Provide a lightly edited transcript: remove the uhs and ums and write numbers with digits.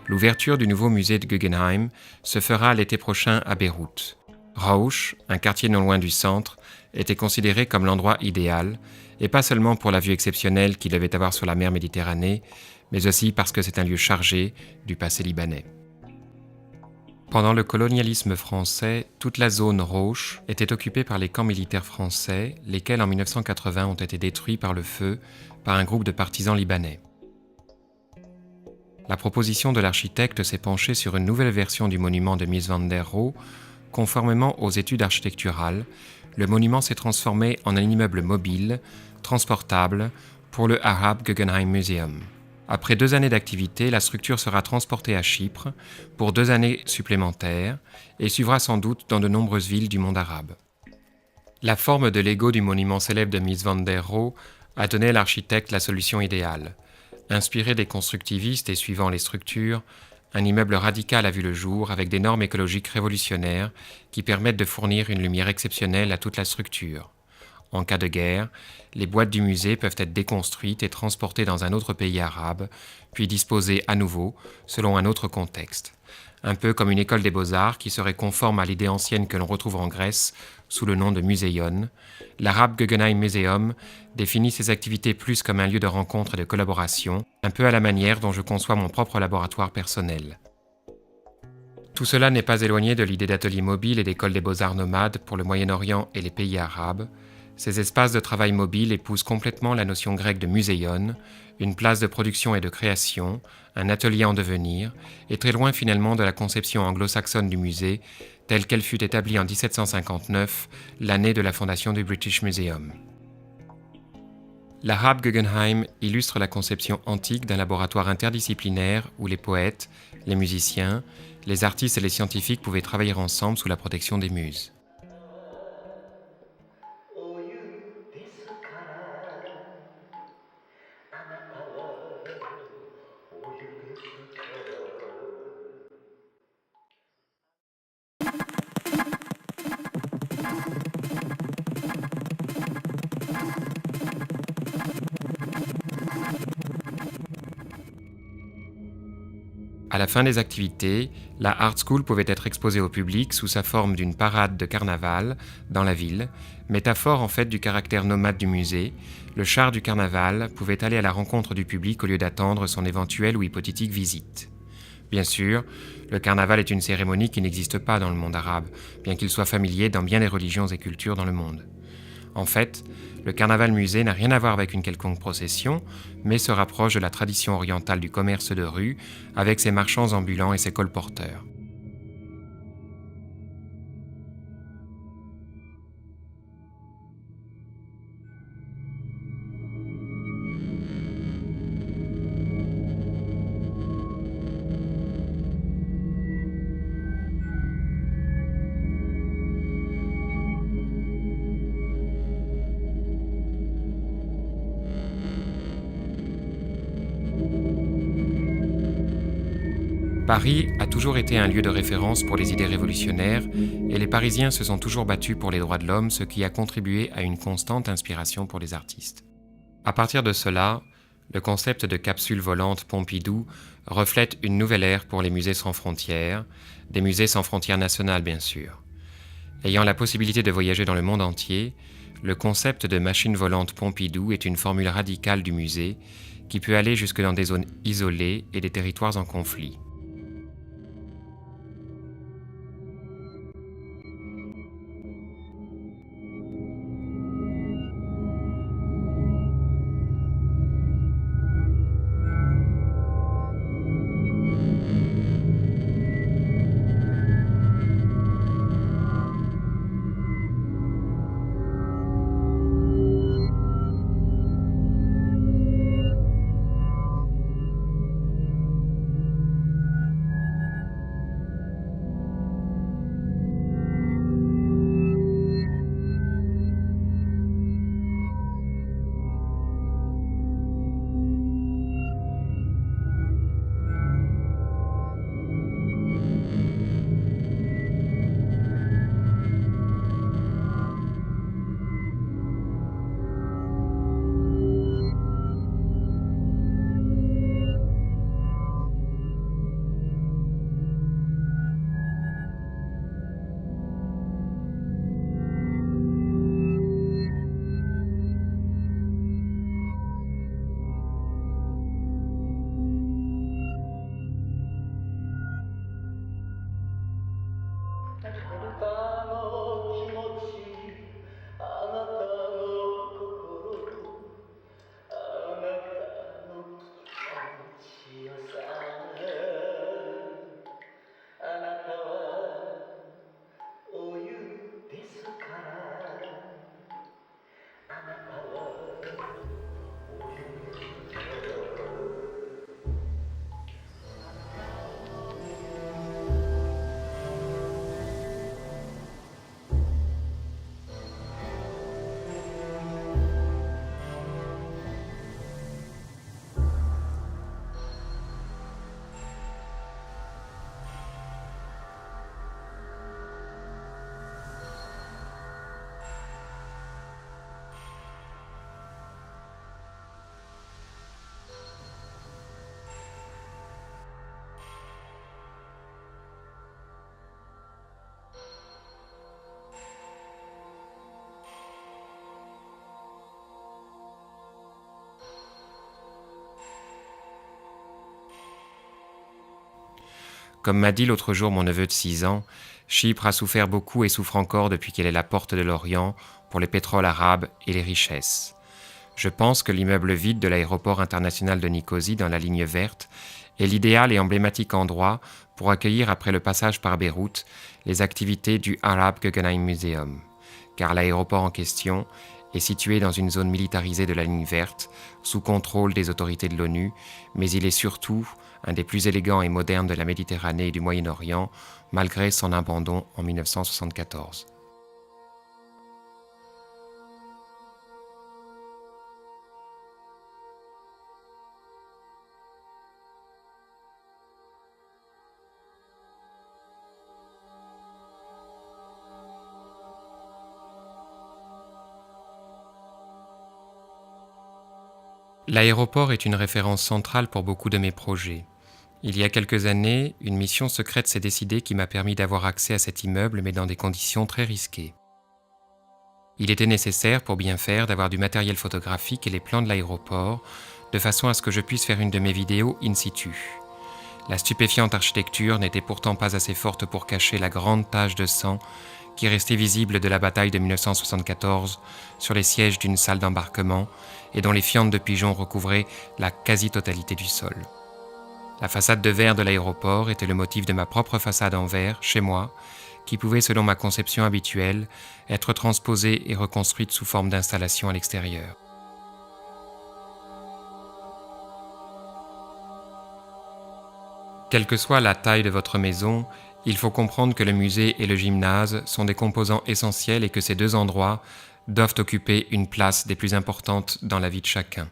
L'ouverture du nouveau musée de Guggenheim se fera l'été prochain à Beyrouth. Rauch, un quartier non loin du centre, était considéré comme l'endroit idéal, et pas seulement pour la vue exceptionnelle qu'il devait avoir sur la mer Méditerranée, mais aussi parce que c'est un lieu chargé du passé libanais. Pendant le colonialisme français, toute la zone Rauch était occupée par les camps militaires français, lesquels en 1980 ont été détruits par le feu par un groupe de partisans libanais. La proposition de l'architecte s'est penchée sur une nouvelle version du monument de Mies van der Rohe. Conformément aux études architecturales, le monument s'est transformé en un immeuble mobile, transportable, pour le Arab Guggenheim Museum. Après 2 années d'activité, la structure sera transportée à Chypre pour 2 années supplémentaires et suivra sans doute dans de nombreuses villes du monde arabe. La forme de Lego du monument célèbre de Mies van der Rohe a donné à l'architecte la solution idéale. Inspiré des constructivistes et suivant les structures, un immeuble radical a vu le jour avec des normes écologiques révolutionnaires qui permettent de fournir une lumière exceptionnelle à toute la structure. En cas de guerre, les boîtes du musée peuvent être déconstruites et transportées dans un autre pays arabe, puis disposées à nouveau selon un autre contexte. Un peu comme une école des beaux-arts qui serait conforme à l'idée ancienne que l'on retrouve en Grèce sous le nom de Museion, l'Arab Guggenheim Museum définit ses activités plus comme un lieu de rencontre et de collaboration, un peu à la manière dont je conçois mon propre laboratoire personnel. Tout cela n'est pas éloigné de l'idée d'atelier mobile et d'école des beaux-arts nomades pour le Moyen-Orient et les pays arabes. Ces espaces de travail mobile épousent complètement la notion grecque de muséon, une place de production et de création, un atelier en devenir, et très loin finalement de la conception anglo-saxonne du musée, telle qu'elle fut établie en 1759, l'année de la fondation du British Museum. L'Arab Guggenheim illustre la conception antique d'un laboratoire interdisciplinaire où les poètes, les musiciens, les artistes et les scientifiques pouvaient travailler ensemble sous la protection des muses. À la fin des activités, la Art School pouvait être exposée au public sous sa forme d'une parade de carnaval dans la ville, métaphore en fait du caractère nomade du musée. Le char du carnaval pouvait aller à la rencontre du public au lieu d'attendre son éventuelle ou hypothétique visite. Bien sûr, le carnaval est une cérémonie qui n'existe pas dans le monde arabe, bien qu'il soit familier dans bien des religions et cultures dans le monde. En fait, le carnaval-musée n'a rien à voir avec une quelconque procession, mais se rapproche de la tradition orientale du commerce de rue, avec ses marchands ambulants et ses colporteurs. Paris a toujours été un lieu de référence pour les idées révolutionnaires et les Parisiens se sont toujours battus pour les droits de l'homme, ce qui a contribué à une constante inspiration pour les artistes. À partir de cela, le concept de capsule volante Pompidou reflète une nouvelle ère pour les musées sans frontières, des musées sans frontières nationales bien sûr. Ayant la possibilité de voyager dans le monde entier, le concept de machine volante Pompidou est une formule radicale du musée qui peut aller jusque dans des zones isolées et des territoires en conflit. Comme m'a dit l'autre jour mon neveu de 6 ans, Chypre a souffert beaucoup et souffre encore depuis qu'elle est la porte de l'Orient pour les pétroles arabes et les richesses. Je pense que l'immeuble vide de l'aéroport international de Nicosie dans la ligne verte est l'idéal et emblématique endroit pour accueillir après le passage par Beyrouth les activités du Arab Guggenheim Museum, car l'aéroport en question est situé dans une zone militarisée de la ligne verte, sous contrôle des autorités de l'ONU, mais il est surtout un des plus élégants et modernes de la Méditerranée et du Moyen-Orient, malgré son abandon en 1974. L'aéroport est une référence centrale pour beaucoup de mes projets. Il y a quelques années, une mission secrète s'est décidée qui m'a permis d'avoir accès à cet immeuble, mais dans des conditions très risquées. Il était nécessaire, pour bien faire, d'avoir du matériel photographique et les plans de l'aéroport, de façon à ce que je puisse faire une de mes vidéos in situ. La stupéfiante architecture n'était pourtant pas assez forte pour cacher la grande tache de sang qui restait visible de la bataille de 1974 sur les sièges d'une salle d'embarquement et dont les fientes de pigeons recouvraient la quasi-totalité du sol. La façade de verre de l'aéroport était le motif de ma propre façade en verre, chez moi, qui pouvait, selon ma conception habituelle, être transposée et reconstruite sous forme d'installation à l'extérieur. Quelle que soit la taille de votre maison, il faut comprendre que le musée et le gymnase sont des composants essentiels et que ces deux endroits doivent occuper une place des plus importantes dans la vie de chacun.